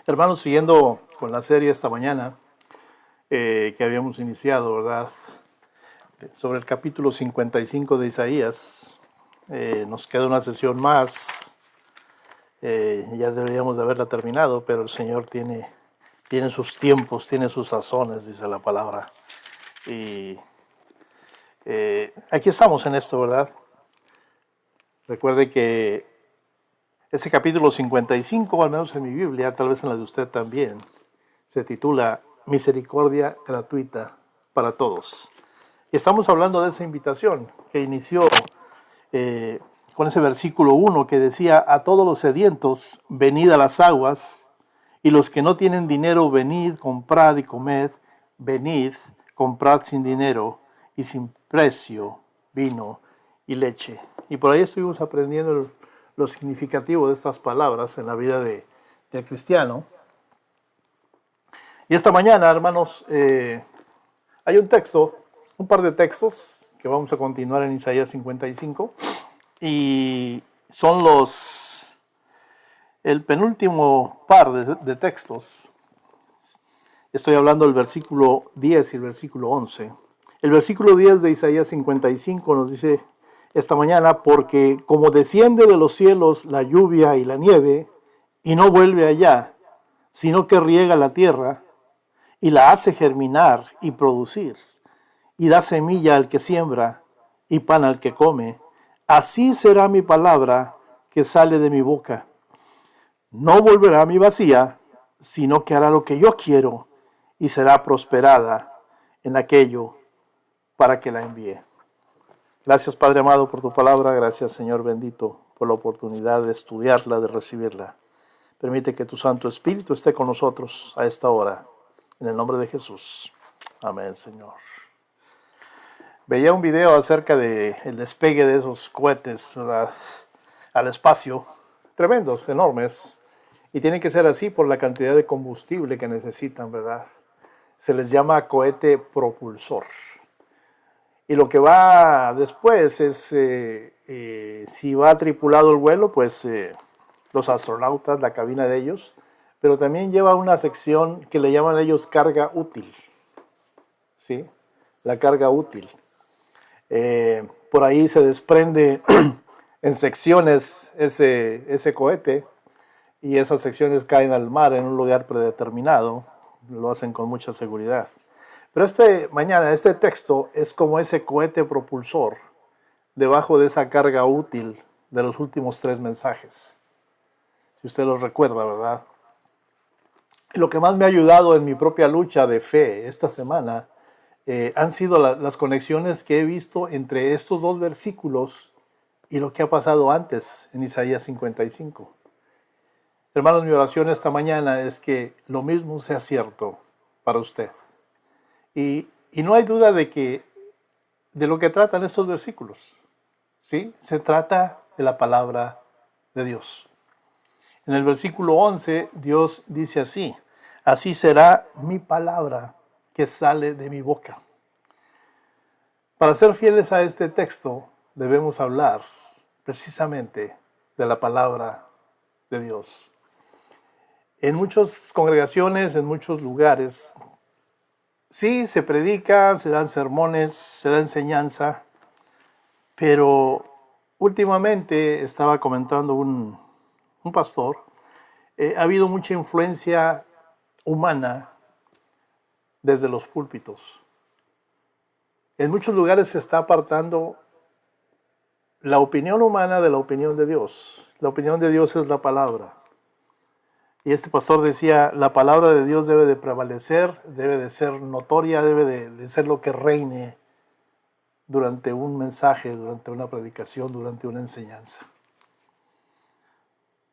Hermanos, siguiendo con la serie esta mañana que habíamos iniciado, ¿verdad? Sobre el capítulo 55 de Isaías. Nos queda una sesión más. Ya deberíamos de haberla terminado, pero el Señor tiene sus tiempos, tiene sus sazones, dice la palabra. Y aquí estamos en esto, ¿verdad? Recuerde que ese capítulo 55, al menos en mi Biblia, tal vez en la de usted también, se titula Misericordia gratuita para todos. Y estamos hablando de esa invitación que inició con ese versículo 1 que decía: a todos los sedientos, venid a las aguas, y los que no tienen dinero, venid, comprad y comed, venid, comprad sin dinero y sin precio vino y leche. Y por ahí estuvimos aprendiendo lo significativo de estas palabras en la vida del cristiano. Y esta mañana, hermanos, hay un par de textos que vamos a continuar en Isaías 55, y son el penúltimo par de textos. Estoy hablando del versículo 10 y el versículo 11. El versículo 10 de Isaías 55 nos dice esta mañana: porque como desciende de los cielos la lluvia y la nieve, y no vuelve allá, sino que riega la tierra, y la hace germinar y producir, y da semilla al que siembra, y pan al que come, así será mi palabra que sale de mi boca. No volverá a mí vacía, sino que hará lo que yo quiero, y será prosperada en aquello para que la envíe. Gracias, Padre amado, por tu palabra. Gracias, Señor bendito, por la oportunidad de estudiarla, de recibirla. Permite que tu Santo Espíritu esté con nosotros a esta hora. En el nombre de Jesús. Amén, Señor. Veía un video acerca del despegue de esos cohetes, ¿verdad?, al espacio. Tremendos, enormes. Y tienen que ser así por la cantidad de combustible que necesitan, ¿verdad? Se les llama cohete propulsor. Y lo que va después es, si va tripulado el vuelo, pues los astronautas, la cabina de ellos, pero también lleva una sección que le llaman ellos carga útil. ¿Sí? La carga útil. Por ahí se desprende en secciones ese cohete, y esas secciones caen al mar en un lugar predeterminado. Lo hacen con mucha seguridad. Pero este texto es como ese cohete propulsor debajo de esa carga útil de los últimos 3 mensajes. Si usted los recuerda, ¿verdad? Lo que más me ha ayudado en mi propia lucha de fe esta semana han sido las conexiones que he visto entre estos 2 versículos y lo que ha pasado antes en Isaías 55. Hermanos, mi oración esta mañana es que lo mismo sea cierto para usted. Y no hay duda de lo que tratan estos versículos. ¿Sí? Se trata de la palabra de Dios. En el versículo 11, Dios dice así: así será mi palabra que sale de mi boca. Para ser fieles a este texto, debemos hablar precisamente de la palabra de Dios. En muchas congregaciones, en muchos lugares, sí, se predica, se dan sermones, se da enseñanza, pero últimamente estaba comentando un pastor, ha habido mucha influencia humana desde los púlpitos. En muchos lugares se está apartando la opinión humana de la opinión de Dios. La opinión de Dios es la palabra. Y este pastor decía: la palabra de Dios debe de prevalecer, debe de ser notoria, debe de ser lo que reine durante un mensaje, durante una predicación, durante una enseñanza.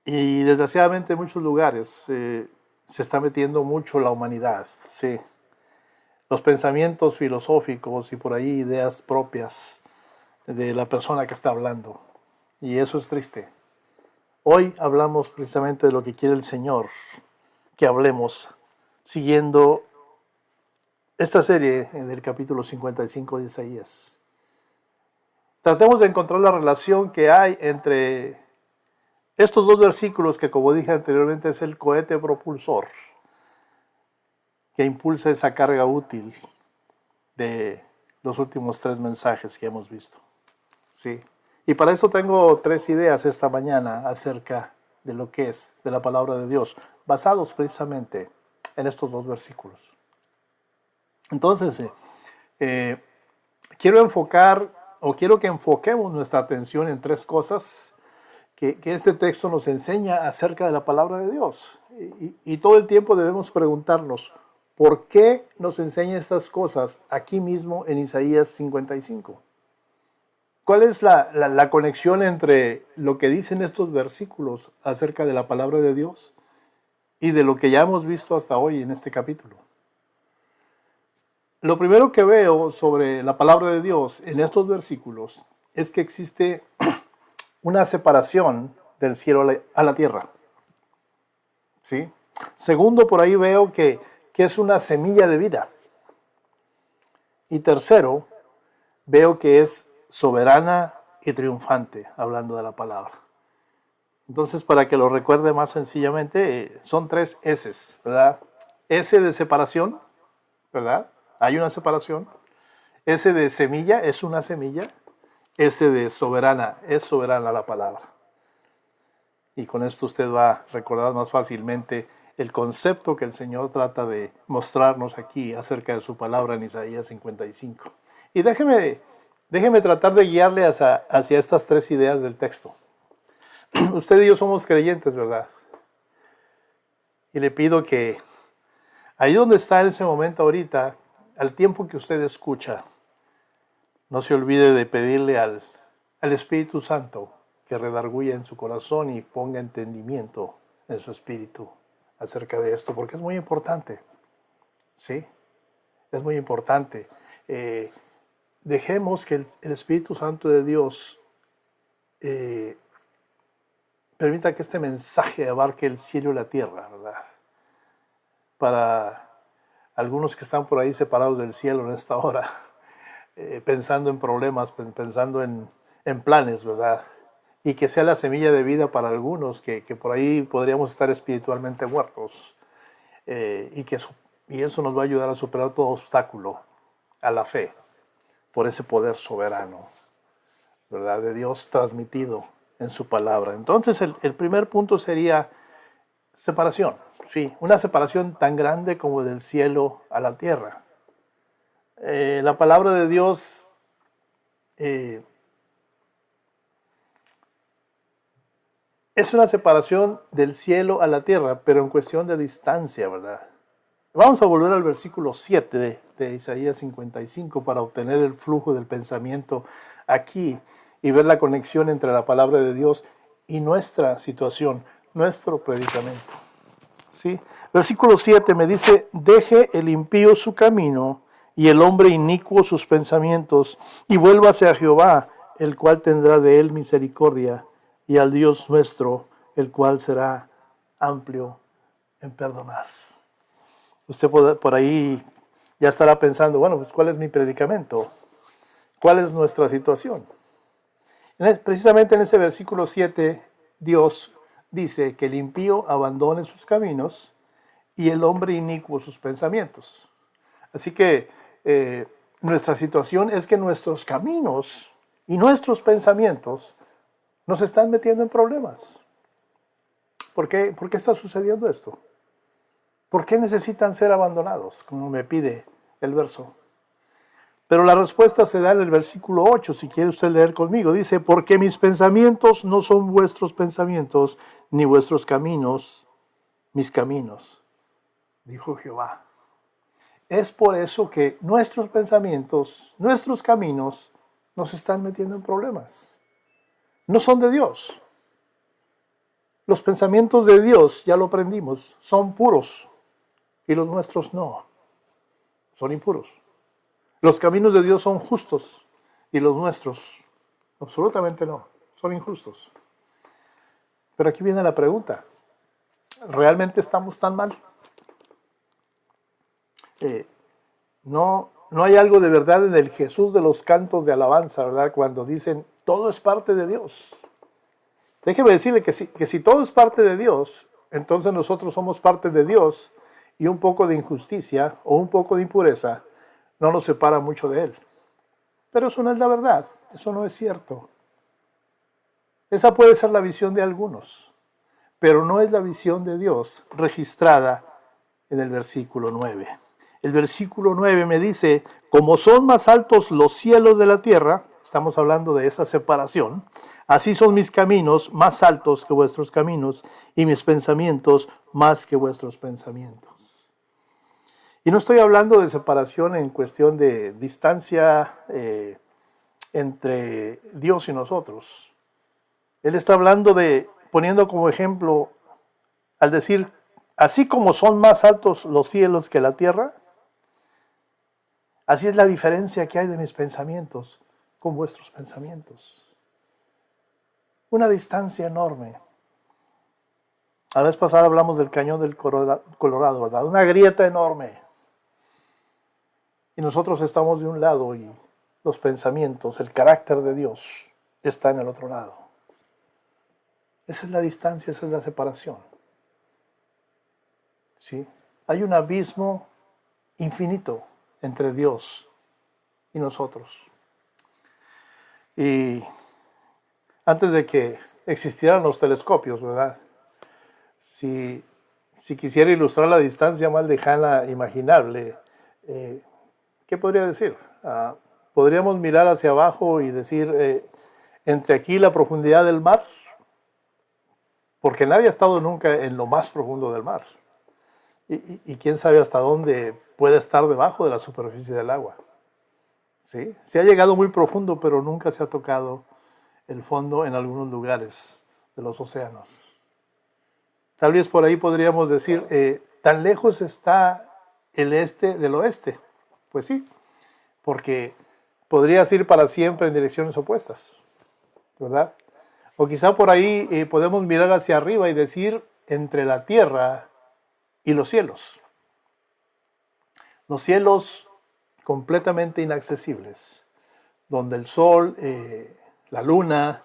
Y desgraciadamente en muchos lugares se está metiendo mucho la humanidad, sí, los pensamientos filosóficos y por ahí ideas propias de la persona que está hablando. Y eso es triste. Hoy hablamos precisamente de lo que quiere el Señor que hablemos, siguiendo esta serie en el capítulo 55 de Isaías. Tratemos de encontrar la relación que hay entre Estos dos versículos que, como dije anteriormente, es el cohete propulsor que impulsa esa carga útil de los últimos 3 mensajes que hemos visto. Sí. Y para eso tengo 3 ideas esta mañana acerca de lo que es de la palabra de Dios, basados precisamente en estos 2 versículos. Entonces, quiero que enfoquemos nuestra atención en 3 cosas que este texto nos enseña acerca de la palabra de Dios. Y todo el tiempo debemos preguntarnos, ¿por qué nos enseña estas cosas aquí mismo en Isaías 55? ¿Cuál es la conexión entre lo que dicen estos versículos acerca de la palabra de Dios y de lo que ya hemos visto hasta hoy en este capítulo? Lo primero que veo sobre la palabra de Dios en estos versículos es que existe una separación del cielo a la tierra. ¿Sí? Segundo, por ahí veo que es una semilla de vida. Y tercero, veo que es soberana y triunfante, hablando de la palabra. Entonces, para que lo recuerde más sencillamente, son 3 S's, ¿verdad? S de separación, ¿verdad? Hay una separación. S de semilla, es una semilla. S de soberana, es soberana la palabra. Y con esto usted va a recordar más fácilmente el concepto que el Señor trata de mostrarnos aquí acerca de su palabra en Isaías 55. Y déjeme tratar de guiarle hacia estas 3 ideas del texto. Usted y yo somos creyentes, ¿verdad? Y le pido que ahí donde está en ese momento ahorita, al tiempo que usted escucha, no se olvide de pedirle al Espíritu Santo que redarguya en su corazón y ponga entendimiento en su espíritu acerca de esto, porque es muy importante. ¿Sí? Es muy importante. Dejemos que el Espíritu Santo de Dios permita que este mensaje abarque el cielo y la tierra, ¿verdad? Para algunos que están por ahí separados del cielo en esta hora, pensando en problemas, pensando en planes, ¿verdad? Y que sea la semilla de vida para algunos, que por ahí podríamos estar espiritualmente muertos, y eso nos va a ayudar a superar todo obstáculo a la fe, por ese poder soberano, ¿verdad? De Dios transmitido en su palabra. Entonces, el primer punto sería separación, sí, una separación tan grande como del cielo a la tierra. La palabra de Dios es una separación del cielo a la tierra, pero en cuestión de distancia, ¿verdad? Vamos a volver al versículo 7 de Isaías 55 para obtener el flujo del pensamiento aquí y ver la conexión entre la palabra de Dios y nuestra situación, nuestro predicamento. ¿Sí? Versículo 7 me dice, deje el impío su camino y el hombre inicuo sus pensamientos y vuélvase a Jehová, el cual tendrá de él misericordia, y al Dios nuestro, el cual será amplio en perdonar. Usted por ahí ya estará pensando, bueno, pues ¿cuál es mi predicamento? ¿Cuál es nuestra situación? Precisamente en ese versículo 7, Dios dice que el impío abandone sus caminos y el hombre inicuo sus pensamientos. Así que nuestra situación es que nuestros caminos y nuestros pensamientos nos están metiendo en problemas. ¿Por qué está sucediendo esto? ¿Por qué necesitan ser abandonados? Como me pide el verso. Pero la respuesta se da en el versículo 8, si quiere usted leer conmigo. Dice, porque mis pensamientos no son vuestros pensamientos, ni vuestros caminos, mis caminos, dijo Jehová. Es por eso que nuestros pensamientos, nuestros caminos, nos están metiendo en problemas. No son de Dios. Los pensamientos de Dios, ya lo aprendimos, son puros. Y los nuestros no. Son impuros. Los caminos de Dios son justos. Y los nuestros, absolutamente no. Son injustos. Pero aquí viene la pregunta. ¿Realmente estamos tan mal? No hay algo de verdad en el Jesús de los cantos de alabanza, ¿verdad? Cuando dicen, todo es parte de Dios. Déjeme decirle que si todo es parte de Dios, entonces nosotros somos parte de Dios y un poco de injusticia o un poco de impureza no nos separa mucho de Él. Pero eso no es la verdad, eso no es cierto. Esa puede ser la visión de algunos, pero no es la visión de Dios registrada en el versículo 9. El versículo 9 me dice, como son más altos los cielos de la tierra, estamos hablando de esa separación, así son mis caminos más altos que vuestros caminos y mis pensamientos más que vuestros pensamientos. Y no estoy hablando de separación en cuestión de distancia entre Dios y nosotros. Él está hablando de, poniendo como ejemplo, al decir, así como son más altos los cielos que la tierra, así es la diferencia que hay de mis pensamientos con vuestros pensamientos. Una distancia enorme. La vez pasada hablamos del cañón del Colorado, ¿verdad? Una grieta enorme. Y nosotros estamos de un lado y los pensamientos, el carácter de Dios está en el otro lado. Esa es la distancia, esa es la separación. ¿Sí? Hay un abismo infinito entre Dios y nosotros. Y antes de que existieran los telescopios, ¿verdad? Si quisiera ilustrar la distancia más lejana imaginable, ¿qué podría decir? Podríamos mirar hacia abajo y decir, entre aquí la profundidad del mar, porque nadie ha estado nunca en lo más profundo del mar. Y quién sabe hasta dónde puede estar debajo de la superficie del agua. ¿Sí? Se ha llegado muy profundo, pero nunca se ha tocado el fondo en algunos lugares de los océanos. Tal vez por ahí podríamos decir, tan lejos está el este del oeste. Pues sí, porque podrías ir para siempre en direcciones opuestas, ¿verdad? O quizá por ahí podemos mirar hacia arriba y decir entre la tierra y los cielos. Los cielos completamente inaccesibles, donde el sol, la luna,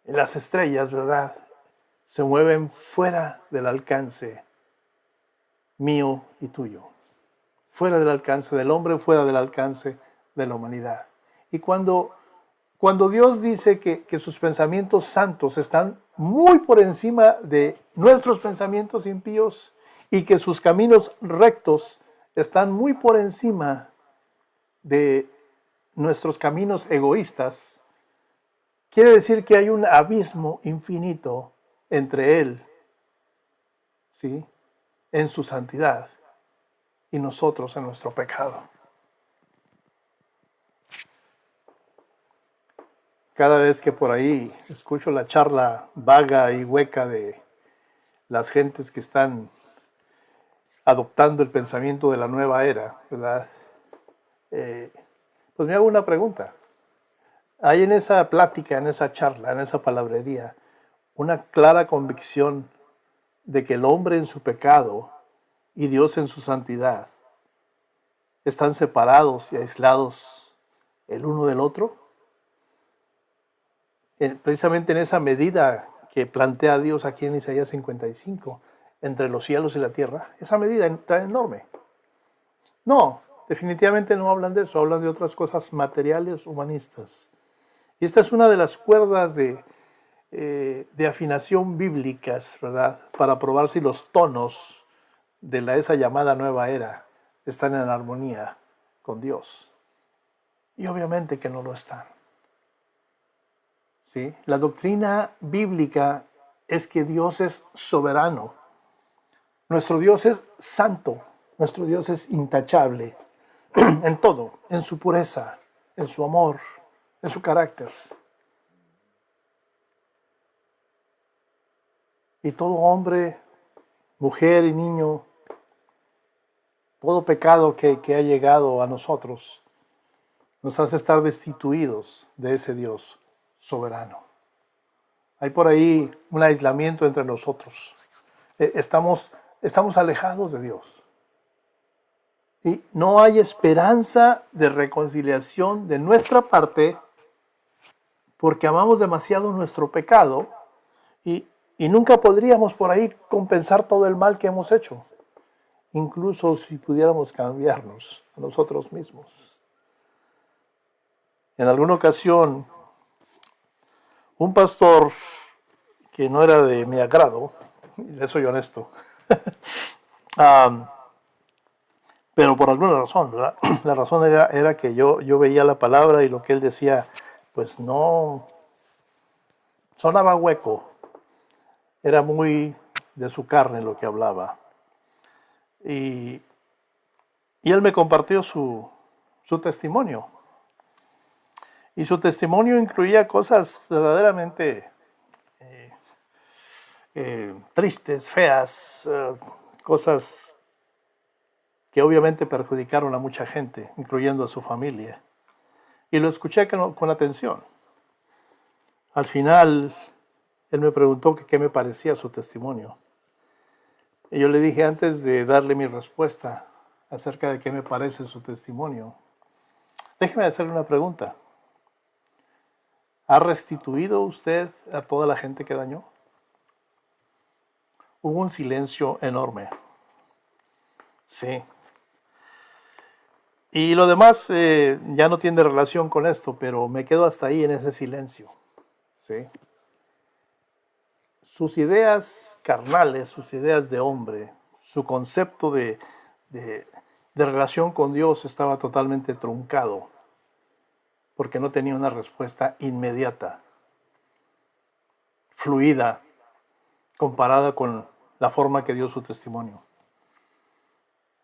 las estrellas, ¿verdad?, se mueven fuera del alcance mío y tuyo, fuera del alcance del hombre, fuera del alcance de la humanidad. Y cuando Dios dice que sus pensamientos santos están muy por encima de nuestros pensamientos impíos y que sus caminos rectos están muy por encima de nuestros caminos egoístas, quiere decir que hay un abismo infinito entre Él, ¿sí?, en su santidad y nosotros en nuestro pecado. Cada vez que por ahí escucho la charla vaga y hueca de las gentes que están adoptando el pensamiento de la nueva era, ¿verdad?, pues me hago una pregunta. Hay en esa plática, en esa charla, en esa palabrería, una clara convicción de que el hombre en su pecado y Dios en su santidad están separados y aislados el uno del otro. Precisamente en esa medida que plantea Dios aquí en Isaías 55, entre los cielos y la tierra, esa medida tan enorme. No, definitivamente no hablan de eso, hablan de otras cosas materiales, humanistas. Y esta es una de las cuerdas de afinación bíblicas, ¿verdad?, para probar si los tonos de esa llamada nueva era están en armonía con Dios. Y obviamente que no lo están. ¿Sí? La doctrina bíblica es que Dios es soberano. Nuestro Dios es santo. Nuestro Dios es intachable en todo, en su pureza, en su amor, en su carácter. Y todo hombre, mujer y niño, todo pecado que ha llegado a nosotros, nos hace estar destituidos de ese Dios soberano. Hay por ahí un aislamiento entre nosotros. Estamos alejados de Dios. Y no hay esperanza de reconciliación de nuestra parte porque amamos demasiado nuestro pecado Y, y nunca podríamos por ahí compensar todo el mal que hemos hecho, incluso si pudiéramos cambiarnos a nosotros mismos. En alguna ocasión, un pastor que no era de mi agrado, le soy honesto, pero por alguna razón, ¿verdad? La razón era que yo veía la palabra y lo que él decía, pues no, sonaba hueco, era muy de su carne lo que hablaba. Y él me compartió su testimonio. Y su testimonio incluía cosas verdaderamente tristes, feas, cosas que obviamente perjudicaron a mucha gente, incluyendo a su familia. Y lo escuché con atención. Al final, él me preguntó qué me parecía su testimonio. Y yo le dije, antes de darle mi respuesta acerca de qué me parece su testimonio, déjeme hacerle una pregunta. ¿Ha restituido usted a toda la gente que dañó? Hubo un silencio enorme. Sí. Y lo demás ya no tiene relación con esto, pero me quedo hasta ahí en ese silencio. Sí. Sus ideas carnales, sus ideas de hombre, su concepto de relación con Dios estaba totalmente truncado, porque no tenía una respuesta inmediata, fluida, comparada con la forma que dio su testimonio.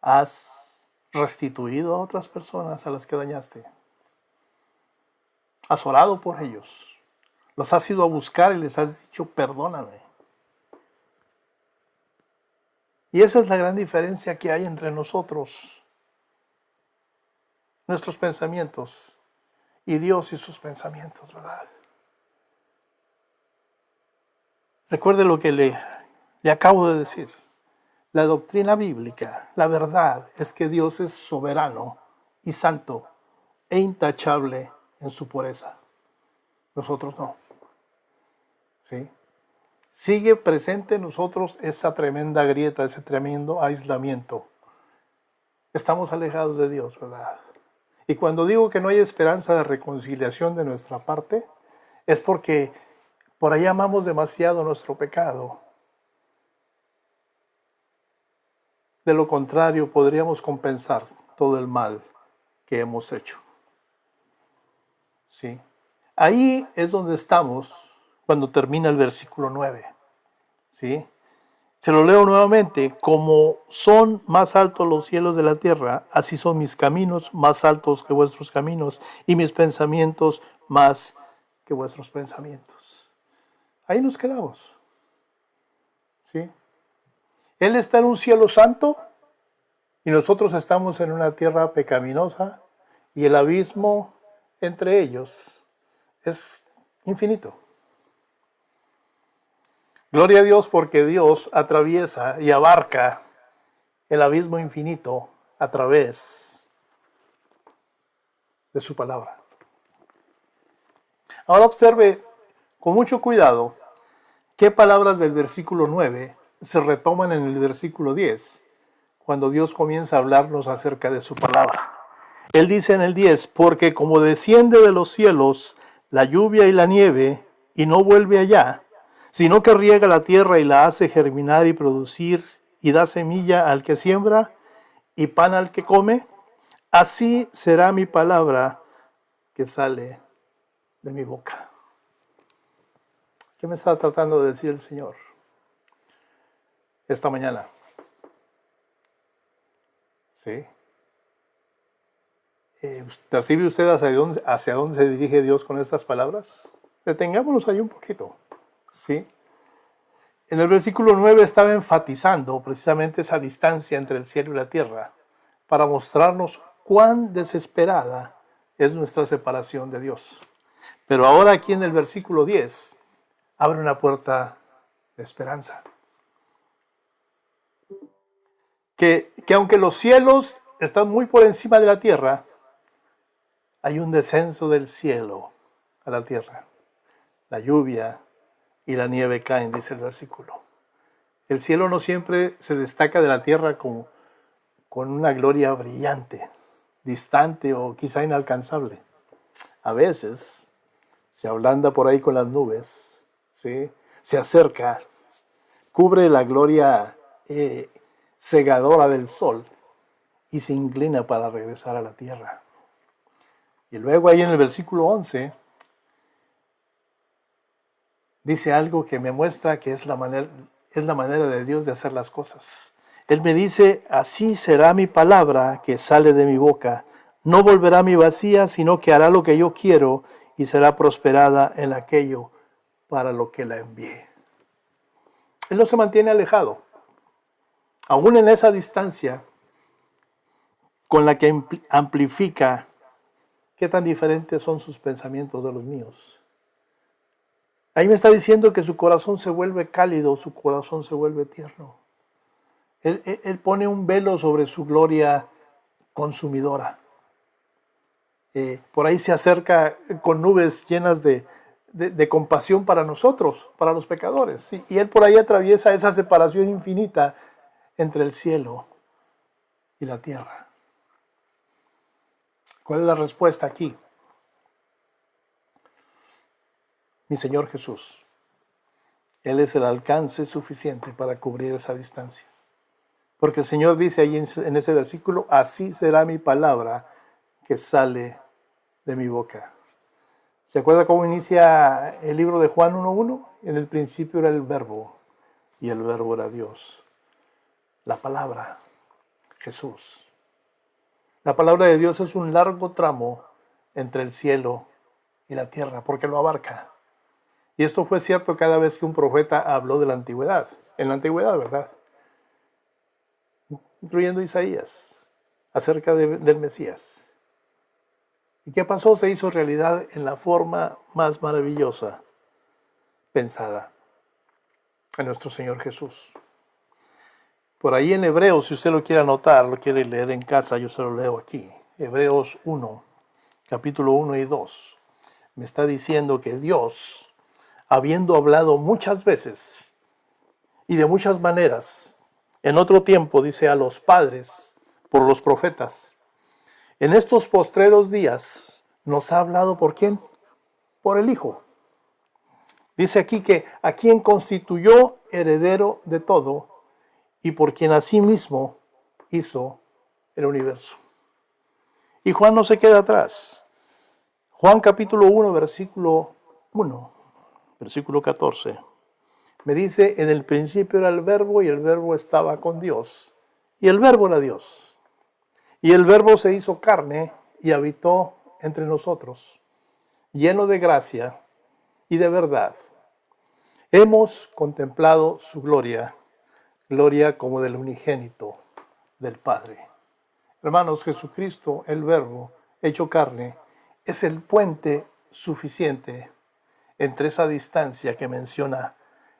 ¿Has restituido a otras personas a las que dañaste? ¿Has orado por ellos? ¿Los has ido a buscar y les has dicho perdóname? Y esa es la gran diferencia que hay entre nosotros, nuestros pensamientos, y Dios y sus pensamientos, ¿verdad? Recuerde lo que le acabo de decir. La doctrina bíblica, la verdad es que Dios es soberano y santo e intachable en su pureza. Nosotros no. ¿Sí? Sigue presente en nosotros esa tremenda grieta, ese tremendo aislamiento. Estamos alejados de Dios, ¿verdad? Y cuando digo que no hay esperanza de reconciliación de nuestra parte, es porque por ahí amamos demasiado nuestro pecado. De lo contrario, podríamos compensar todo el mal que hemos hecho. ¿Sí? Ahí es donde estamos cuando termina el versículo 9. ¿Sí? Se lo leo nuevamente. Como son más altos los cielos de la tierra, así son mis caminos más altos que vuestros caminos y mis pensamientos más que vuestros pensamientos. Ahí nos quedamos. ¿Sí? Él está en un cielo santo y nosotros estamos en una tierra pecaminosa y el abismo entre ellos es infinito. Gloria a Dios porque Dios atraviesa y abarca el abismo infinito a través de su palabra. Ahora observe con mucho cuidado qué palabras del versículo 9 se retoman en el versículo 10, cuando Dios comienza a hablarnos acerca de su palabra. Él dice en el 10, porque como desciende de los cielos la lluvia y la nieve y no vuelve allá, sino que riega la tierra y la hace germinar y producir y da semilla al que siembra y pan al que come, así será mi palabra que sale de mi boca. ¿Qué me está tratando de decir el Señor esta mañana? ¿Sí? ¿Percibe usted hacia dónde se dirige Dios con estas palabras? Detengámonos ahí un poquito. ¿Sí? En el versículo 9 estaba enfatizando precisamente esa distancia entre el cielo y la tierra para mostrarnos cuán desesperada es nuestra separación de Dios. Pero ahora aquí en el versículo 10 abre una puerta de esperanza. Que aunque los cielos están muy por encima de la tierra, hay un descenso del cielo a la tierra. La lluvia y la nieve caen, dice el versículo. El cielo no siempre se destaca de la tierra con una gloria brillante, distante o quizá inalcanzable. A veces se ablanda por ahí con las nubes, ¿sí? Se acerca, cubre la gloria cegadora del sol y se inclina para regresar a la tierra. Y luego ahí en el versículo 11 dice algo que me muestra que es la manera de Dios de hacer las cosas. Él me dice, así será mi palabra que sale de mi boca. No volverá a mí vacía, sino que hará lo que yo quiero y será prosperada en aquello para lo que la envié. Él no se mantiene alejado. Aún en esa distancia con la que amplifica qué tan diferentes son sus pensamientos de los míos. Ahí me está diciendo que su corazón se vuelve cálido, su corazón se vuelve tierno. Él pone un velo sobre su gloria consumidora. Por ahí se acerca con nubes llenas de compasión para nosotros, para los pecadores. ¿Sí? Y Él por ahí atraviesa esa separación infinita entre el cielo y la tierra. ¿Cuál es la respuesta aquí? Mi Señor Jesús. Él es el alcance suficiente para cubrir esa distancia. Porque el Señor dice ahí en ese versículo, así será mi palabra que sale de mi boca. ¿Se acuerda cómo inicia el libro de Juan 1:1? En el principio era el verbo y el verbo era Dios. La palabra, Jesús. La palabra de Dios es un largo tramo entre el cielo y la tierra, porque lo abarca. Y esto fue cierto cada vez que un profeta habló de la antigüedad. En la antigüedad, ¿verdad? Incluyendo Isaías, acerca del Mesías. ¿Y qué pasó? Se hizo realidad en la forma más maravillosa pensada, en nuestro Señor Jesús. Por ahí en Hebreos, si usted lo quiere anotar, lo quiere leer en casa, yo se lo leo aquí. Hebreos 1, capítulo 1 y 2. Me está diciendo que Dios, habiendo hablado muchas veces y de muchas maneras, en otro tiempo, dice, a los padres por los profetas, en estos postreros días nos ha hablado ¿por quién? Por el Hijo. Dice aquí que a quien constituyó heredero de todo y por quien asimismo hizo el universo. Y Juan no se queda atrás. Juan capítulo 1, versículo 1, versículo 14. Me dice, en el principio era el verbo y el verbo estaba con Dios. Y el verbo era Dios. Y el verbo se hizo carne y habitó entre nosotros, lleno de gracia y de verdad. Hemos contemplado su gloria, gloria como del unigénito del Padre. Hermanos, Jesucristo, el verbo hecho carne, es el puente suficiente entre esa distancia que menciona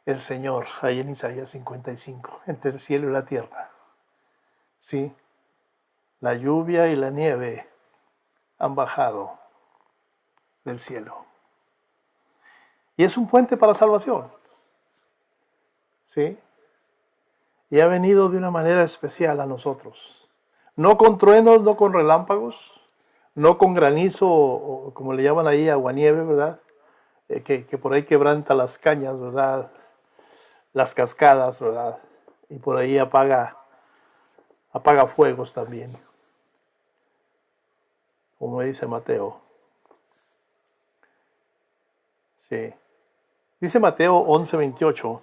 el Señor ahí en Isaías 55, entre el cielo y la tierra. Sí, la lluvia y la nieve han bajado del cielo. Y es un puente para salvación. ¿Sí? Y ha venido de una manera especial a nosotros. No con truenos, no con relámpagos, no con granizo, o como le llaman ahí, aguanieve, ¿verdad? Que por ahí quebranta las cañas, ¿verdad? Las cascadas, ¿verdad? Y por ahí apaga fuegos también. Como dice Mateo. Sí. Dice Mateo 11:28.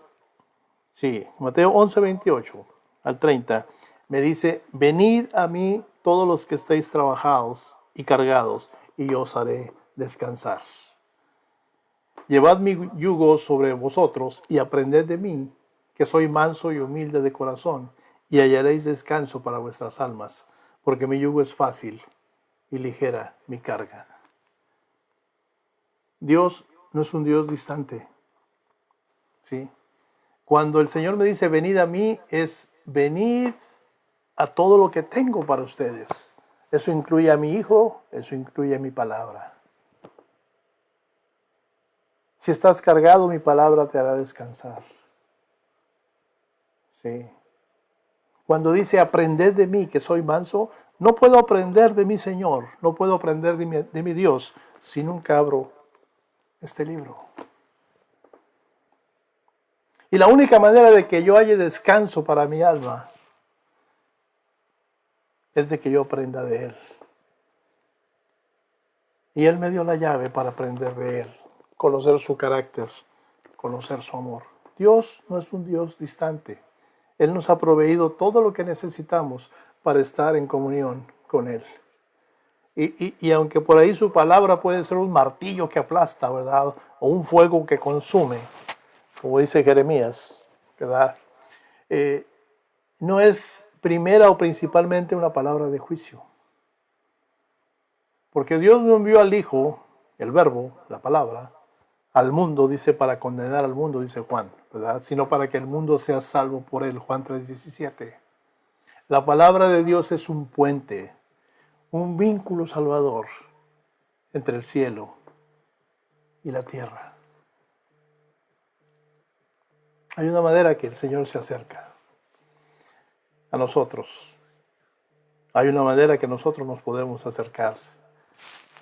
Sí, Mateo 11:28 al 30. Me dice, venid a mí todos los que estéis trabajados y cargados, y yo os haré descansar. Llevad mi yugo sobre vosotros y aprended de mí, que soy manso y humilde de corazón, y hallaréis descanso para vuestras almas, porque mi yugo es fácil y ligera mi carga. Dios no es un Dios distante. ¿Sí? Cuando el Señor me dice venid a mí, es venid a todo lo que tengo para ustedes. Eso incluye a mi Hijo, eso incluye a mi palabra. Si estás cargado, mi palabra te hará descansar. Sí. Cuando dice, aprended de mí, que soy manso, no puedo aprender de mi Señor, no puedo aprender de mi Dios, si nunca abro este libro. Y la única manera de que yo haya descanso para mi alma es de que yo aprenda de Él. Y Él me dio la llave para aprender de Él, conocer su carácter, conocer su amor. Dios no es un Dios distante. Él nos ha proveído todo lo que necesitamos para estar en comunión con Él. Y aunque por ahí su palabra puede ser un martillo que aplasta, ¿verdad? O un fuego que consume, como dice Jeremías, ¿verdad? No es primera o principalmente una palabra de juicio. Porque Dios no envió al Hijo, el Verbo, la palabra, al mundo, dice, para condenar al mundo, dice Juan, ¿verdad? Sino para que el mundo sea salvo por él, Juan 3:17. La palabra de Dios es un puente, un vínculo salvador entre el cielo y la tierra. Hay una manera que el Señor se acerca a nosotros. Hay una manera que nosotros nos podemos acercar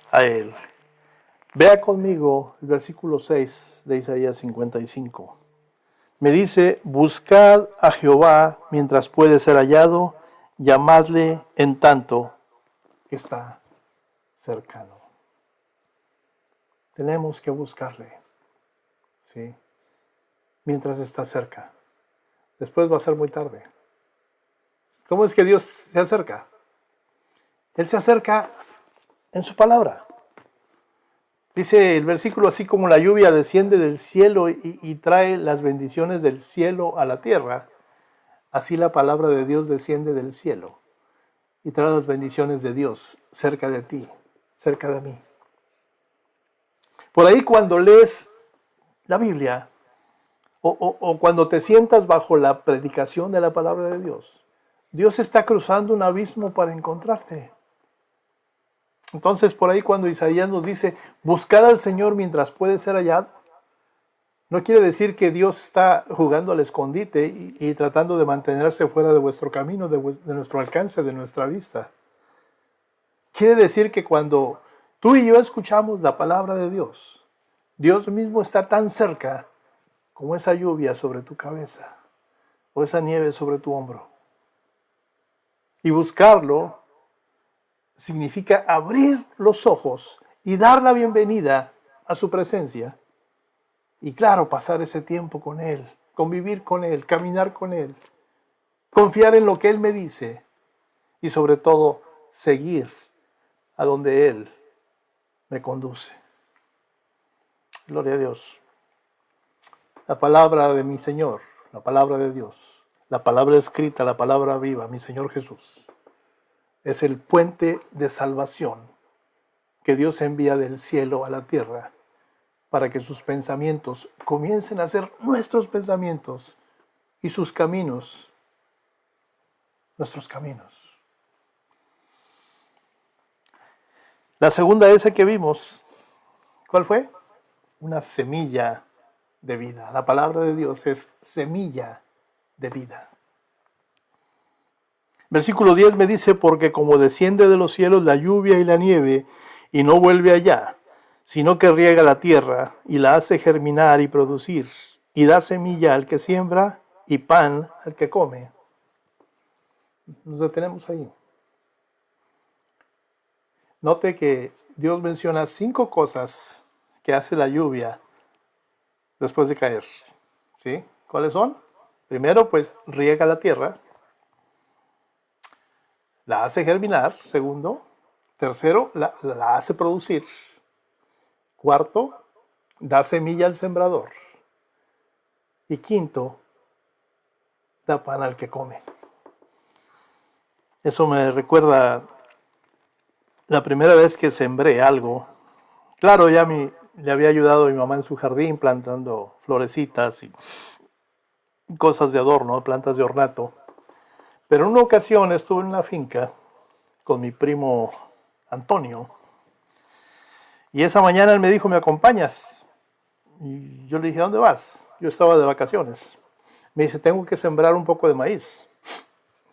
a Él. Vea conmigo el versículo 6 de Isaías 55. Me dice, buscad a Jehová mientras puede ser hallado, llamadle en tanto que está cercano. Tenemos que buscarle, ¿sí? Mientras está cerca. Después va a ser muy tarde. ¿Cómo es que Dios se acerca? Él se acerca en su palabra. Dice el versículo, así como la lluvia desciende del cielo y trae las bendiciones del cielo a la tierra, así la palabra de Dios desciende del cielo y trae las bendiciones de Dios cerca de ti, cerca de mí. Por ahí cuando lees la Biblia o cuando te sientas bajo la predicación de la palabra de Dios, Dios está cruzando un abismo para encontrarte. Entonces por ahí cuando Isaías nos dice, buscad al Señor mientras puede ser hallado, no quiere decir que Dios está jugando al escondite y tratando de mantenerse fuera de vuestro camino, de nuestro alcance, de nuestra vista. Quiere decir que cuando tú y yo escuchamos la palabra de Dios, Dios mismo está tan cerca como esa lluvia sobre tu cabeza o esa nieve sobre tu hombro. Y buscarlo significa abrir los ojos y dar la bienvenida a su presencia. Y claro, pasar ese tiempo con Él, convivir con Él, caminar con Él, confiar en lo que Él me dice y sobre todo seguir a donde Él me conduce. Gloria a Dios. La palabra de mi Señor, la palabra de Dios, la palabra escrita, la palabra viva, mi Señor Jesús, es el puente de salvación que Dios envía del cielo a la tierra para que sus pensamientos comiencen a ser nuestros pensamientos y sus caminos, nuestros caminos. La segunda esa que vimos, ¿cuál fue? Una semilla de vida. La palabra de Dios es semilla de vida. Versículo 10 me dice, porque como desciende de los cielos la lluvia y la nieve, y no vuelve allá, sino que riega la tierra, y la hace germinar y producir, y da semilla al que siembra, y pan al que come. Nos detenemos ahí. Note que Dios menciona 5 cosas que hace la lluvia después de caer. ¿Sí? ¿Cuáles son? Primero, pues, riega la tierra. La hace germinar, segundo. Tercero, la hace producir. Cuarto, da semilla al sembrador. Y quinto, da pan al que come. Eso me recuerda la primera vez que sembré algo. Claro, ya le había ayudado a mi mamá en su jardín plantando florecitas y cosas de adorno, plantas de ornato. Pero en una ocasión estuve en una finca con mi primo Antonio y esa mañana él me dijo, ¿me acompañas? Y yo le dije, ¿a dónde vas? Yo estaba de vacaciones. Me dice, tengo que sembrar un poco de maíz.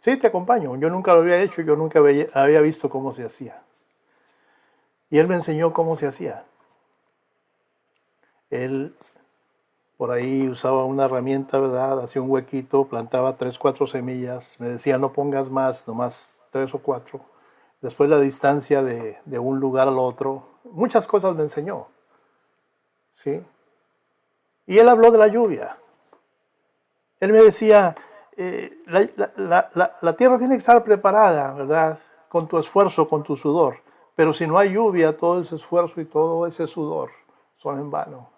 Sí, te acompaño. Yo nunca lo había hecho, yo nunca había visto cómo se hacía. Y él me enseñó cómo se hacía. Él por ahí usaba una herramienta, ¿verdad? Hacía un huequito, plantaba 3, 4 semillas. Me decía, no pongas más, nomás 3 o 4. Después la distancia de un lugar al otro. Muchas cosas me enseñó. ¿Sí? Y él habló de la lluvia. Él me decía, la tierra tiene que estar preparada, ¿verdad? Con tu esfuerzo, con tu sudor. Pero si no hay lluvia, todo ese esfuerzo y todo ese sudor son en vano.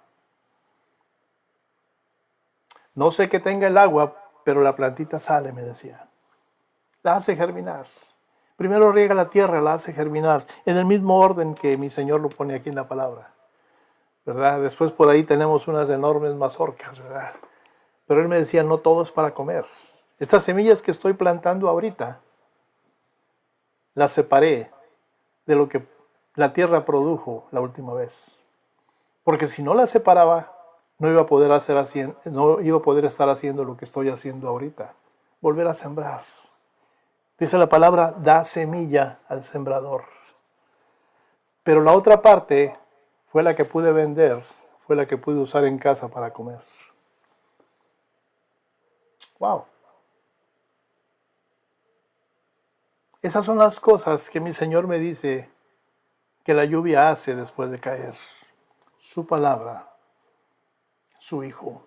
No sé que tenga el agua, pero la plantita sale, me decía. La hace germinar. Primero riega la tierra, la hace germinar, en el mismo orden que mi Señor lo pone aquí en la palabra, ¿verdad? Después por ahí tenemos unas enormes mazorcas, ¿verdad? Pero él me decía, no todo es para comer. Estas semillas que estoy plantando ahorita, las separé de lo que la tierra produjo la última vez. Porque si no las separaba, no iba a poder estar haciendo lo que estoy haciendo ahorita. Volver a sembrar. Dice la palabra, da semilla al sembrador. Pero la otra parte fue la que pude vender, fue la que pude usar en casa para comer. Wow. Esas son las cosas que mi Señor me dice que la lluvia hace después de caer. Su palabra, su Hijo.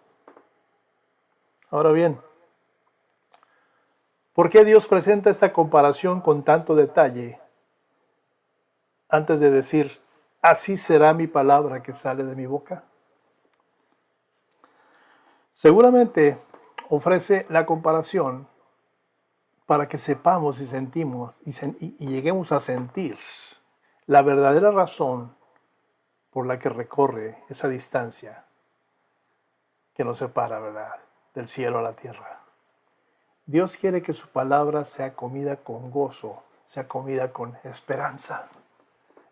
Ahora bien, ¿por qué Dios presenta esta comparación con tanto detalle antes de decir, así será mi palabra que sale de mi boca? Seguramente ofrece la comparación para que sepamos y sentimos y lleguemos a sentir la verdadera razón por la que recorre esa distancia que nos separa, ¿verdad?, del cielo a la tierra. Dios quiere que su palabra sea comida con gozo, sea comida con esperanza.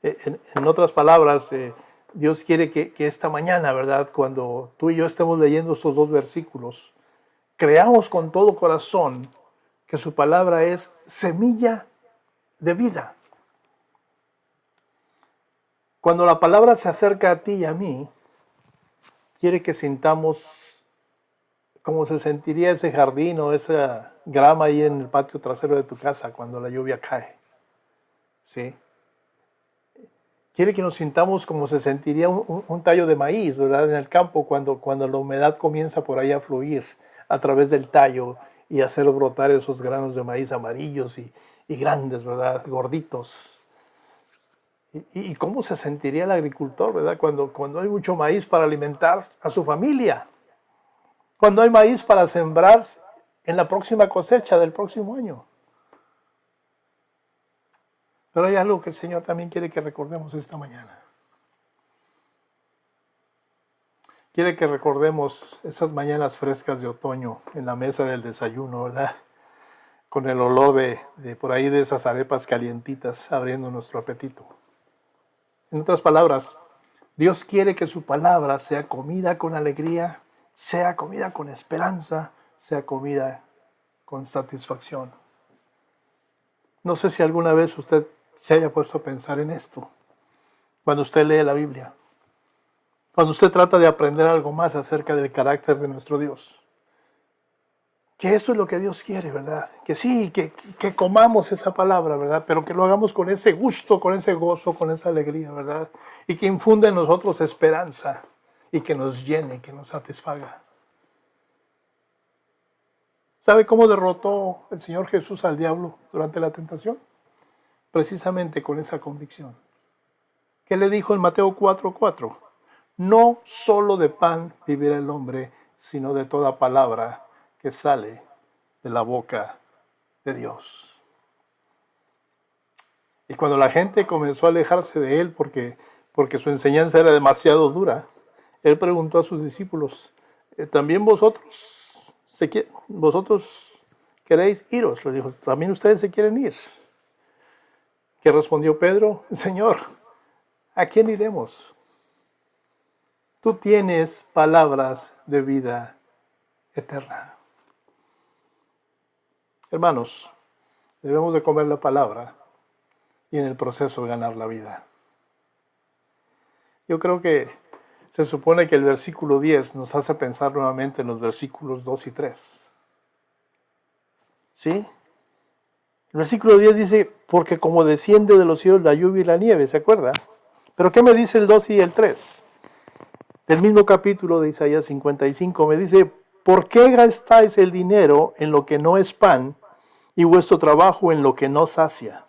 En otras palabras, Dios quiere que esta mañana, ¿verdad?, cuando tú y yo estemos leyendo estos 2 versículos, creamos con todo corazón que su palabra es semilla de vida. Cuando la palabra se acerca a ti y a mí, quiere que sintamos cómo se sentiría ese jardín o esa grama ahí en el patio trasero de tu casa cuando la lluvia cae. ¿Sí? Quiere que nos sintamos como se sentiría un tallo de maíz, ¿verdad?, en el campo cuando la humedad comienza por ahí a fluir a través del tallo y hacer brotar esos granos de maíz amarillos y grandes, ¿verdad?, gorditos. ¿Y cómo se sentiría el agricultor, ¿verdad?, cuando hay mucho maíz para alimentar a su familia? Cuando hay maíz para sembrar en la próxima cosecha del próximo año. Pero hay algo que el Señor también quiere que recordemos esta mañana. Quiere que recordemos esas mañanas frescas de otoño en la mesa del desayuno, ¿verdad?, con el olor de por ahí de esas arepas calientitas abriendo nuestro apetito. En otras palabras, Dios quiere que su palabra sea comida con alegría, sea comida con esperanza, sea comida con satisfacción. No sé si alguna vez usted se haya puesto a pensar en esto, cuando usted lee la Biblia, cuando usted trata de aprender algo más acerca del carácter de nuestro Dios. Que esto es lo que Dios quiere, ¿verdad? Que sí, que comamos esa palabra, ¿verdad? Pero que lo hagamos con ese gusto, con ese gozo, con esa alegría, ¿verdad? Y que infunde en nosotros esperanza y que nos llene, que nos satisfaga. ¿Sabe cómo derrotó el Señor Jesús al diablo durante la tentación? Precisamente con esa convicción. ¿Qué le dijo en Mateo 4:4? No solo de pan vivirá el hombre, sino de toda palabra que sale de la boca de Dios. Y cuando la gente comenzó a alejarse de él porque su enseñanza era demasiado dura, él preguntó a sus discípulos, ¿también vosotros queréis iros? Le dijo, ¿también ustedes se quieren ir? ¿Qué respondió Pedro? Señor, ¿a quién iremos? tú tienes palabras de vida eterna. Hermanos, debemos de comer la palabra y en el proceso ganar la vida. Yo creo que se supone que el versículo 10 nos hace pensar nuevamente en los versículos 2 y 3. ¿Sí? El versículo 10 dice, porque como desciende de los cielos la lluvia y la nieve, ¿se acuerda? Pero ¿qué me dice el 2 y el 3? Del mismo capítulo de Isaías 55 me dice, ¿por qué gastáis el dinero en lo que no es pan y vuestro trabajo en lo que no sacia?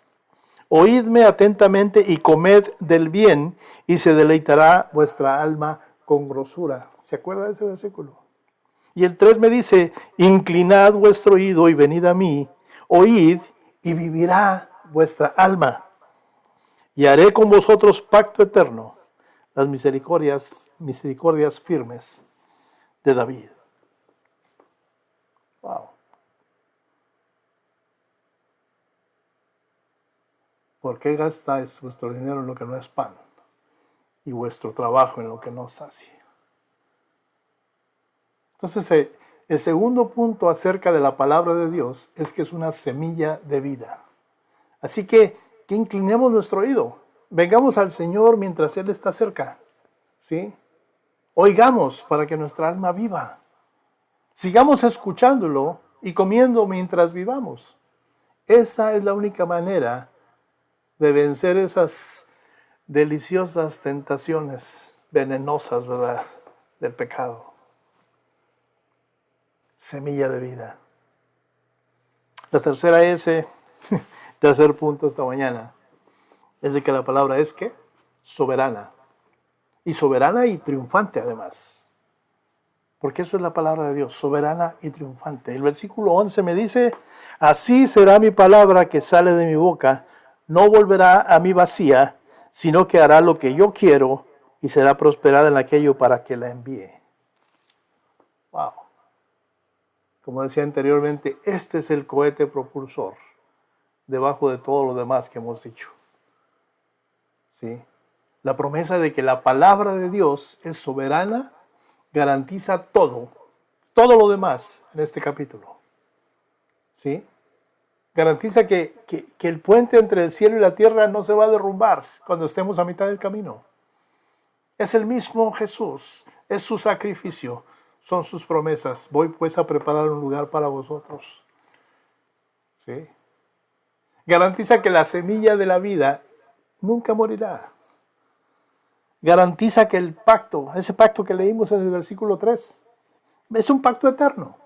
Oídme atentamente y comed del bien, y se deleitará vuestra alma con grosura. ¿Se acuerda de ese versículo? Y el 3 me dice, inclinad vuestro oído y venid a mí, oíd y vivirá vuestra alma. Y haré con vosotros pacto eterno, las misericordias firmes de David. Wow. ¿Por qué gastáis vuestro dinero en lo que no es pan y vuestro trabajo en lo que no sacia? Entonces, el segundo punto acerca de la palabra de Dios es que es una semilla de vida. Así que inclinemos nuestro oído. Vengamos al Señor mientras Él está cerca. ¿Sí? Oigamos para que nuestra alma viva. Sigamos escuchándolo y comiendo mientras vivamos. Esa es la única manera de vencer esas deliciosas tentaciones venenosas, ¿verdad?, del pecado. Semilla de vida. La tercera tercer punto esta mañana, es de que la palabra es ¿qué? Soberana. Y soberana y triunfante además. Porque eso es la palabra de Dios, soberana y triunfante. El versículo 11 me dice, así será mi palabra que sale de mi boca, no volverá a mí vacía, sino que hará lo que yo quiero y será prosperada en aquello para que la envíe. Wow. Como decía anteriormente, este es el cohete propulsor debajo de todo lo demás que hemos dicho. ¿Sí? La promesa de que la palabra de Dios es soberana garantiza todo lo demás en este capítulo. ¿Sí? Garantiza que el puente entre el cielo y la tierra no se va a derrumbar cuando estemos a mitad del camino. Es el mismo Jesús, es su sacrificio, son sus promesas. Voy pues a preparar un lugar para vosotros. ¿Sí? Garantiza que la semilla de la vida nunca morirá. Garantiza que el pacto, ese pacto que leímos en el versículo 3, es un pacto eterno.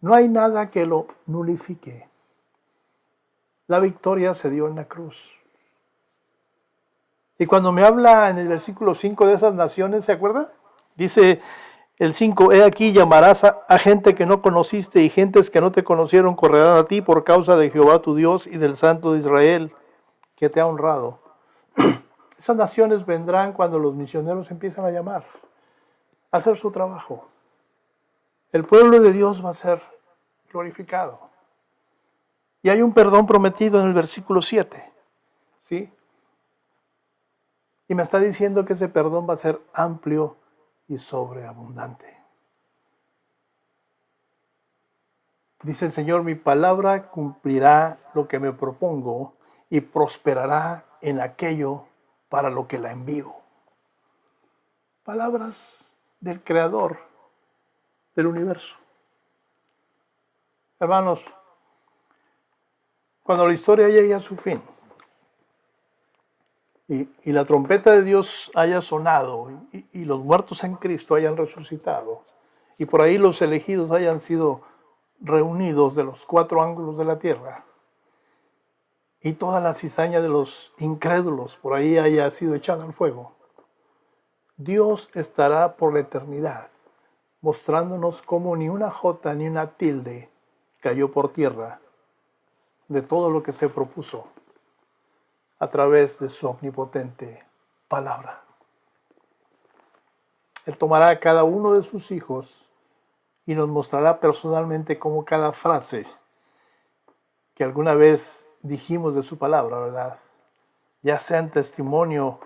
No hay nada que lo nulifique. La victoria se dio en la cruz. Y cuando me habla en el versículo 5 de esas naciones, ¿se acuerda? Dice el 5, he aquí llamarás a gente que no conociste y gentes que no te conocieron correrán a ti por causa de Jehová tu Dios y del Santo de Israel que te ha honrado. Esas naciones vendrán cuando los misioneros empiezan a llamar, a hacer su trabajo. El pueblo de Dios va a ser glorificado. Y hay un perdón prometido en el versículo 7. ¿Sí? Y me está diciendo que ese perdón va a ser amplio y sobreabundante. Dice el Señor, mi palabra cumplirá lo que me propongo y prosperará en aquello para lo que la envío. Palabras del Creador del universo. Hermanos, cuando la historia llegue a su fin y la trompeta de Dios haya sonado y los muertos en Cristo hayan resucitado y por ahí los elegidos hayan sido reunidos de los 4 ángulos de la tierra y toda la cizaña de los incrédulos por ahí haya sido echada al fuego, Dios estará por la eternidad mostrándonos cómo ni una jota ni una tilde cayó por tierra de todo lo que se propuso a través de su omnipotente palabra. Él tomará a cada uno de sus hijos y nos mostrará personalmente cómo cada frase que alguna vez dijimos de su palabra, ¿verdad?, ya sea en testimonio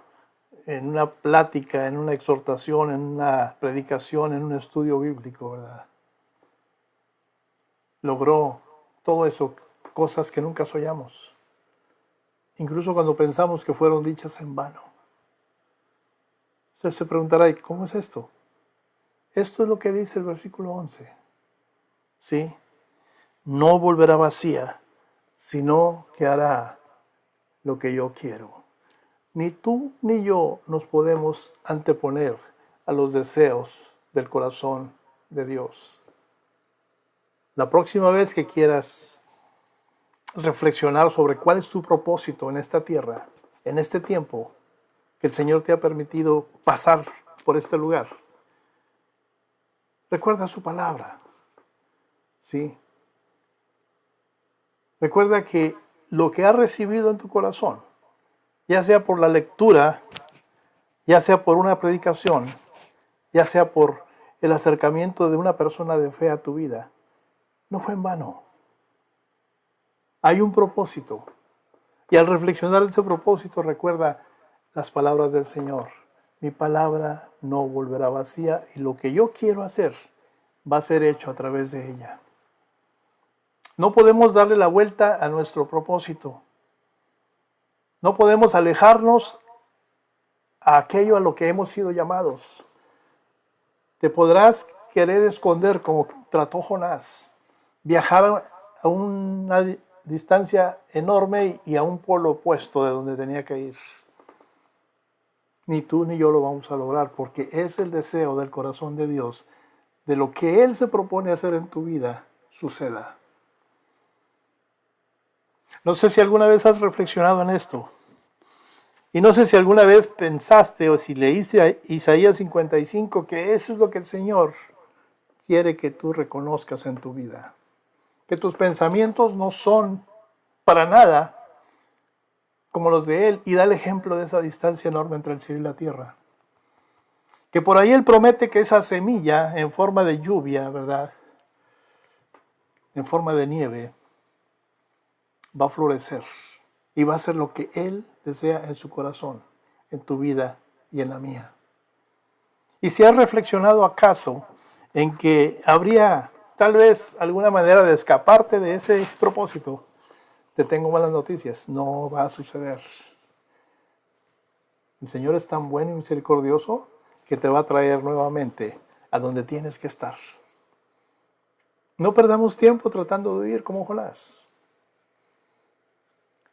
en una plática, en una exhortación, en una predicación, en un estudio bíblico, ¿verdad? Logró todo eso, cosas que nunca soñamos, incluso cuando pensamos que fueron dichas en vano. Usted se preguntará, ¿y cómo es esto? Esto es lo que dice el versículo 11. ¿Sí? No volverá vacía, sino que hará lo que yo quiero. Ni tú ni yo nos podemos anteponer a los deseos del corazón de Dios. La próxima vez que quieras reflexionar sobre cuál es tu propósito en esta tierra, en este tiempo que el Señor te ha permitido pasar por este lugar, recuerda su palabra. ¿Sí? Recuerda que lo que has recibido en tu corazón, ya sea por la lectura, ya sea por una predicación, ya sea por el acercamiento de una persona de fe a tu vida, no fue en vano. Hay un propósito. Y al reflexionar ese propósito, recuerda las palabras del Señor. Mi palabra no volverá vacía y lo que yo quiero hacer va a ser hecho a través de ella. No podemos darle la vuelta a nuestro propósito. No podemos alejarnos a aquello a lo que hemos sido llamados. Te podrás querer esconder como trató Jonás, viajar a una distancia enorme y a un polo opuesto de donde tenía que ir. Ni tú ni yo lo vamos a lograr porque es el deseo del corazón de Dios de lo que Él se propone hacer en tu vida suceda. No sé si alguna vez has reflexionado en esto. Y no sé si alguna vez pensaste o si leíste a Isaías 55 que eso es lo que el Señor quiere que tú reconozcas en tu vida. Que tus pensamientos no son para nada como los de Él y da el ejemplo de esa distancia enorme entre el cielo y la tierra. Que por ahí Él promete que esa semilla en forma de lluvia, ¿verdad? En forma de nieve, va a florecer y va a ser lo que Él desea en su corazón, en tu vida y en la mía. Y si has reflexionado acaso en que habría tal vez alguna manera de escaparte de ese propósito, te tengo malas noticias, no va a suceder. El Señor es tan bueno y misericordioso que te va a traer nuevamente a donde tienes que estar. No perdamos tiempo tratando de vivir como Jonás.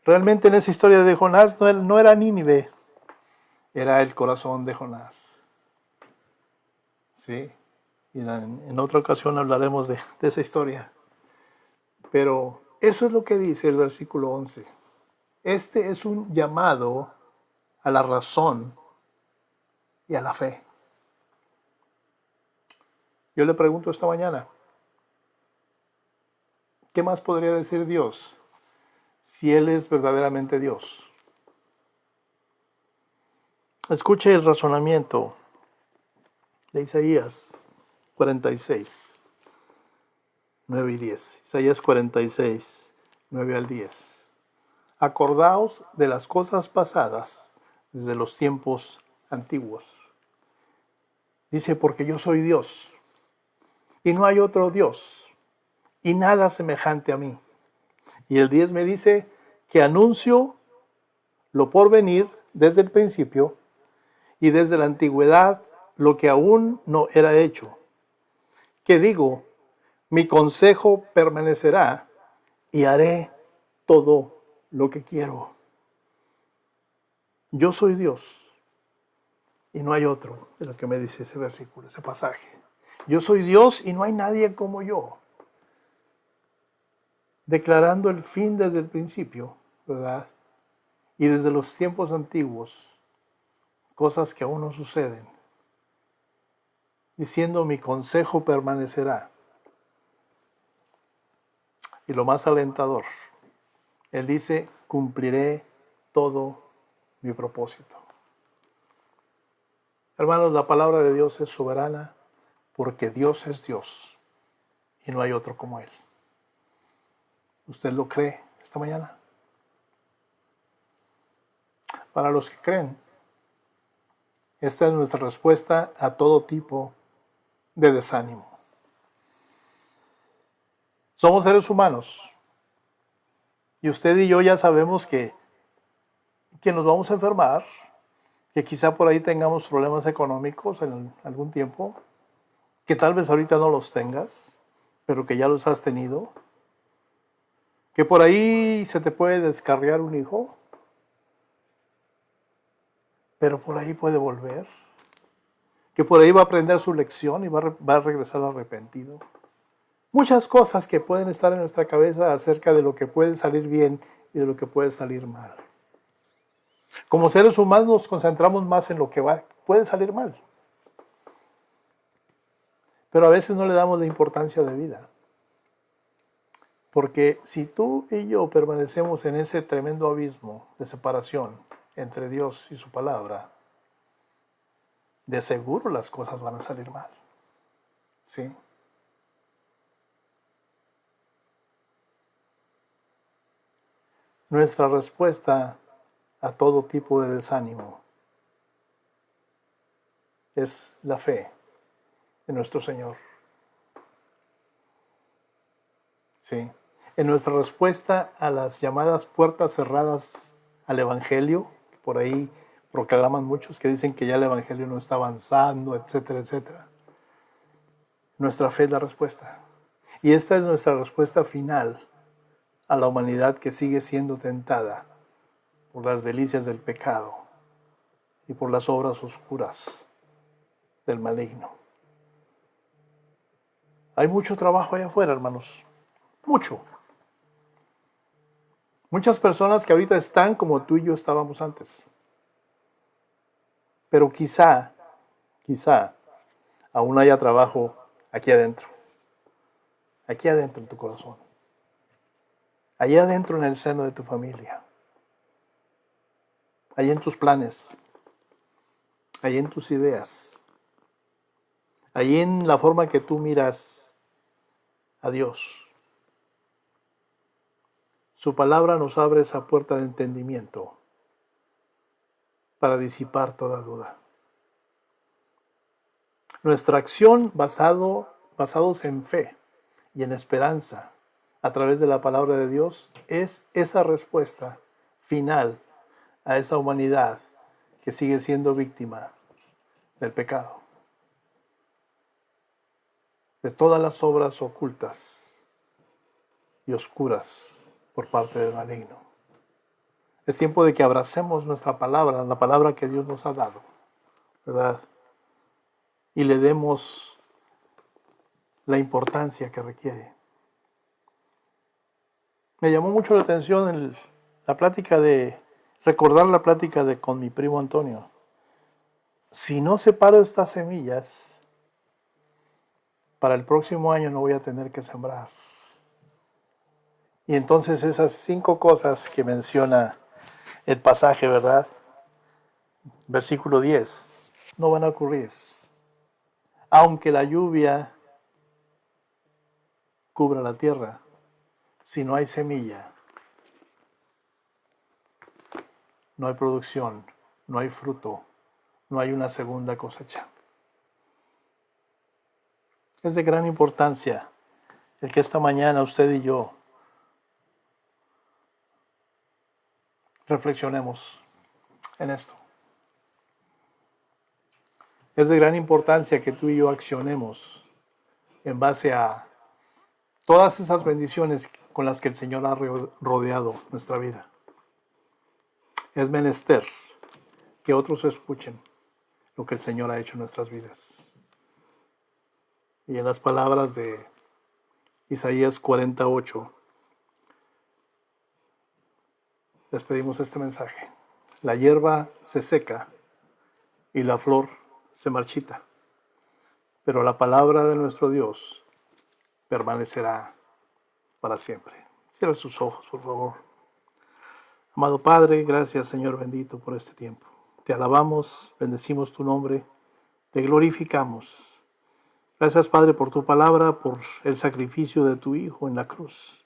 Realmente en esa historia de Jonás no era Nínive, era el corazón de Jonás. Sí, y en otra ocasión hablaremos de esa historia. Pero eso es lo que dice el versículo 11. Este es un llamado a la razón y a la fe. Yo le pregunto esta mañana, ¿qué más podría decir Dios si Él es verdaderamente Dios? Escuche el razonamiento de Isaías 46, 9 y 10. Isaías 46, 9 al 10. Acordaos de las cosas pasadas desde los tiempos antiguos. Dice, porque yo soy Dios y no hay otro Dios y nada semejante a mí. Y el 10 me dice que anuncio lo por venir desde el principio y desde la antigüedad lo que aún no era hecho. Que digo, mi consejo permanecerá y haré todo lo que quiero. Yo soy Dios y no hay otro, es lo que me dice ese versículo, ese pasaje. Yo soy Dios y no hay nadie como yo. Declarando el fin desde el principio, ¿verdad? Y desde los tiempos antiguos, cosas que aún no suceden. Diciendo, mi consejo permanecerá. Y lo más alentador, Él dice, cumpliré todo mi propósito. Hermanos, la palabra de Dios es soberana porque Dios es Dios y no hay otro como Él. ¿Usted lo cree esta mañana? Para los que creen, Esta es nuestra respuesta a todo tipo de desánimo. Somos seres humanos y usted y yo ya sabemos que nos vamos a enfermar, que quizá por ahí tengamos problemas económicos en algún tiempo, que tal vez ahorita no los tengas, pero que ya los has tenido, que por ahí se te puede descarriar un hijo, pero por ahí puede volver, que por ahí va a aprender su lección y va a regresar arrepentido. Muchas cosas que pueden estar en nuestra cabeza acerca de lo que puede salir bien y de lo que puede salir mal. Como seres humanos nos concentramos más en lo que puede salir mal, pero a veces no le damos la importancia de vida. Porque si tú y yo permanecemos en ese tremendo abismo de separación entre Dios y su palabra, de seguro las cosas van a salir mal. ¿Sí? Nuestra respuesta a todo tipo de desánimo es la fe en nuestro Señor. ¿Sí? En nuestra respuesta a las llamadas puertas cerradas al Evangelio, por ahí proclaman muchos que dicen que ya el Evangelio no está avanzando, etcétera, etcétera. Nuestra fe es la respuesta. Y esta es nuestra respuesta final a la humanidad que sigue siendo tentada por las delicias del pecado y por las obras oscuras del maligno. Hay mucho trabajo allá afuera, hermanos. Mucho. Muchas personas que ahorita están como tú y yo estábamos antes. Pero quizá, aún haya trabajo aquí adentro en tu corazón, allá adentro en el seno de tu familia, allá en tus planes, allá en tus ideas, allí en la forma que tú miras a Dios. Su palabra nos abre esa puerta de entendimiento para disipar toda duda. Nuestra acción basados en fe y en esperanza a través de la palabra de Dios es esa respuesta final a esa humanidad que sigue siendo víctima del pecado, de todas las obras ocultas y oscuras por parte del maligno. Es tiempo de que abracemos nuestra palabra, la palabra que Dios nos ha dado, ¿verdad? Y le demos la importancia que requiere. Me llamó mucho la atención recordar la plática con mi primo Antonio. Si no separo estas semillas, para el próximo año no voy a tener que sembrar. Y entonces esas 5 cosas que menciona el pasaje, ¿verdad? Versículo 10, no van a ocurrir. Aunque la lluvia cubra la tierra, si no hay semilla, no hay producción, no hay fruto, no hay una segunda cosecha. Es de gran importancia el que esta mañana usted y yo reflexionemos en esto. Es de gran importancia que tú y yo accionemos en base a todas esas bendiciones con las que el Señor ha rodeado nuestra vida. Es menester que otros escuchen lo que el Señor ha hecho en nuestras vidas. Y en las palabras de Isaías 48, les pedimos este mensaje. La hierba se seca y la flor se marchita, pero la palabra de nuestro Dios permanecerá para siempre. Cierra sus ojos, por favor. Amado Padre, gracias, Señor bendito, por este tiempo. Te alabamos, bendecimos tu nombre, te glorificamos. Gracias, Padre, por tu palabra, por el sacrificio de tu Hijo en la cruz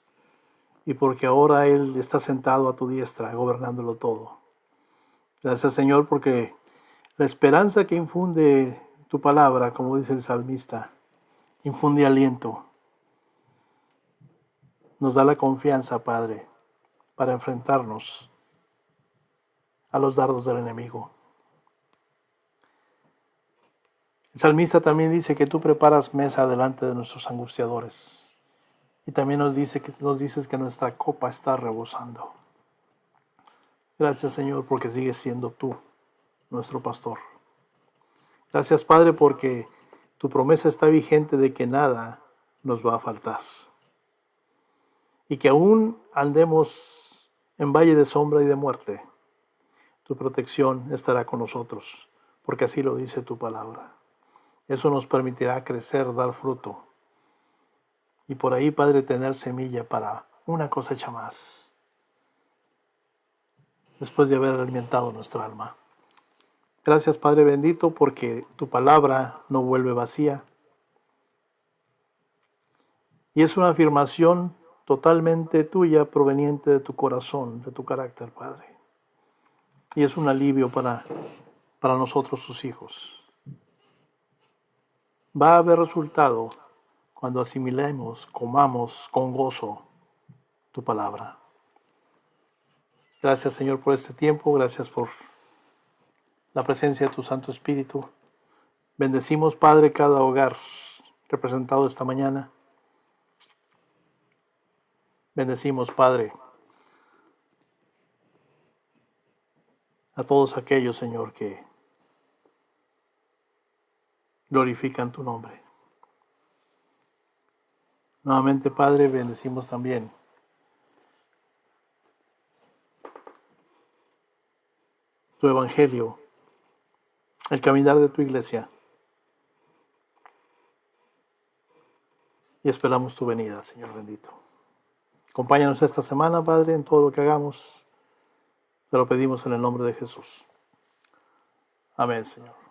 y porque ahora Él está sentado a tu diestra, gobernándolo todo. Gracias, Señor, porque La esperanza que infunde tu palabra, como dice el salmista, infunde aliento. Nos da la confianza, Padre, para enfrentarnos a los dardos del enemigo. El salmista también dice que tú preparas mesa delante de nuestros angustiadores. Y también nos dices que nuestra copa está rebosando. Gracias, Señor, porque sigues siendo tú, nuestro pastor. Gracias, Padre, porque tu promesa está vigente de que nada nos va a faltar. Y que aún andemos en valle de sombra y de muerte, tu protección estará con nosotros, porque así lo dice tu palabra. Eso nos permitirá crecer, dar fruto. Y por ahí, Padre, tener semilla para una cosecha más, después de haber alimentado nuestra alma. Gracias, Padre bendito, porque tu palabra no vuelve vacía. Y es una afirmación totalmente tuya, proveniente de tu corazón, de tu carácter, Padre. Y es un alivio para nosotros, tus hijos. Va a haber resultado cuando asimilemos, comamos con gozo tu palabra. Gracias, Señor, por este tiempo. Gracias por la presencia de tu Santo Espíritu. Bendecimos, Padre, cada hogar representado esta mañana. Bendecimos, Padre, a todos aquellos, Señor, que glorifican tu nombre. Nuevamente, Padre, bendecimos también tu evangelio, el caminar de tu iglesia. Y esperamos tu venida, Señor bendito. Acompáñanos esta semana, Padre, en todo lo que hagamos. Te lo pedimos en el nombre de Jesús. Amén, Señor.